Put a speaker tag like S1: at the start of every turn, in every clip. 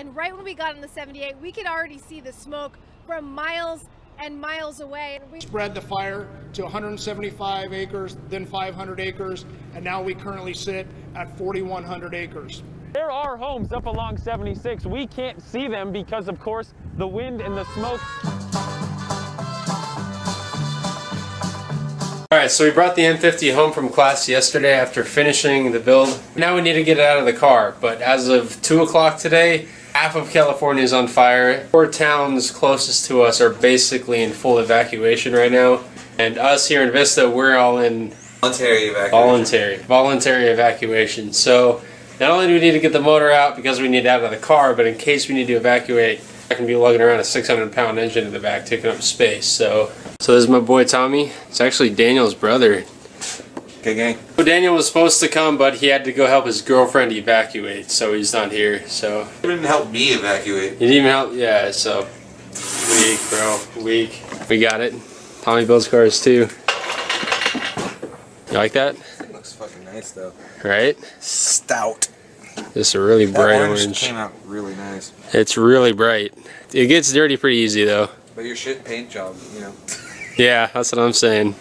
S1: and right when we got on the 78, we could already see the smoke from miles and miles away. We
S2: spread the fire to 175 acres, then 500 acres, and now we currently sit at 4,100 acres.
S3: There are homes up along 76. We can't see them because, of course, the wind and the smoke.
S4: Alright, so we brought the M50 home from class yesterday after finishing the build. Now we need to get it out of the car, but as of 2 o'clock today, half of California is on fire. 4 towns closest to us are basically in full evacuation right now. And us here in Vista, we're all in voluntary evacuation. So not only do we need to get the motor out because we need it out of the car, but in case we need to evacuate, I can be lugging around a 600-pound engine in the back, taking up space. So this is my boy Tommy. It's actually Daniel's brother.
S5: Okay, gang.
S4: So Daniel was supposed to come, but he had to go help his girlfriend evacuate, so he's not here. So
S5: he didn't help me evacuate.
S4: He didn't even help. Yeah, so weak, bro, weak. We got it. Tommy builds cars too. You like that?
S5: It looks fucking nice though.
S4: Right?
S5: Stout.
S4: This is a really bright orange.
S5: Came out really nice.
S4: It's really bright. It gets dirty pretty easy though.
S5: But your shit paint job, you know.
S4: Yeah, that's what I'm saying.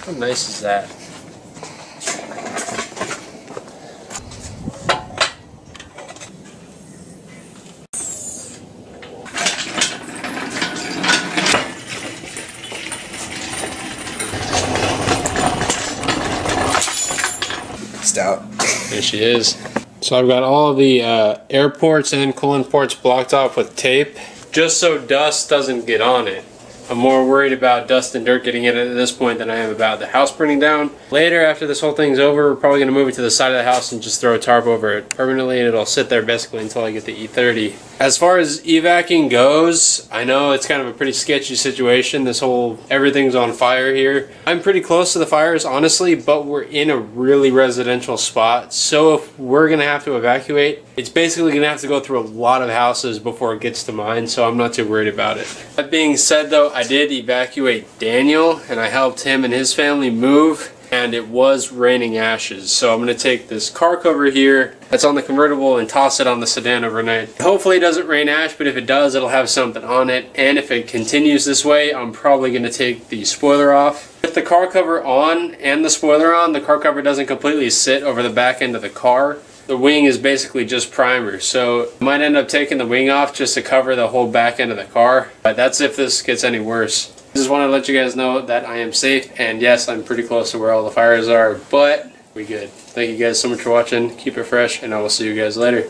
S4: How nice is that?
S5: Stout.
S4: There she is. So I've got all the air ports and coolant ports blocked off with tape, just so dust doesn't get on it. I'm more worried about dust and dirt getting in it at this point than I am about the house burning down. Later, after this whole thing's over, we're probably going to move it to the side of the house and just throw a tarp over it permanently, and it'll sit there basically until I get the E30. As far as evacing goes, I know it's kind of a pretty sketchy situation. Everything's on fire here. I'm pretty close to the fires, honestly, but we're in a really residential spot. So if we're going to have to evacuate, it's basically going to have to go through a lot of houses before it gets to mine, so I'm not too worried about it. That being said though, I did evacuate Daniel, and I helped him and his family move, and it was raining ashes. So I'm going to take this car cover here that's on the convertible and toss it on the sedan overnight. Hopefully it doesn't rain ash, but if it does, it'll have something on it. And if it continues this way, I'm probably going to take the spoiler off. With the car cover on and the spoiler on, the car cover doesn't completely sit over the back end of the car. The wing is basically just primer, so I might end up taking the wing off just to cover the whole back end of the car. But that's if this gets any worse. Just wanted to let you guys know that I am safe, and yes, I'm pretty close to where all the fires are, but we good. Thank you guys so much for watching. Keep it fresh, and I will see you guys later.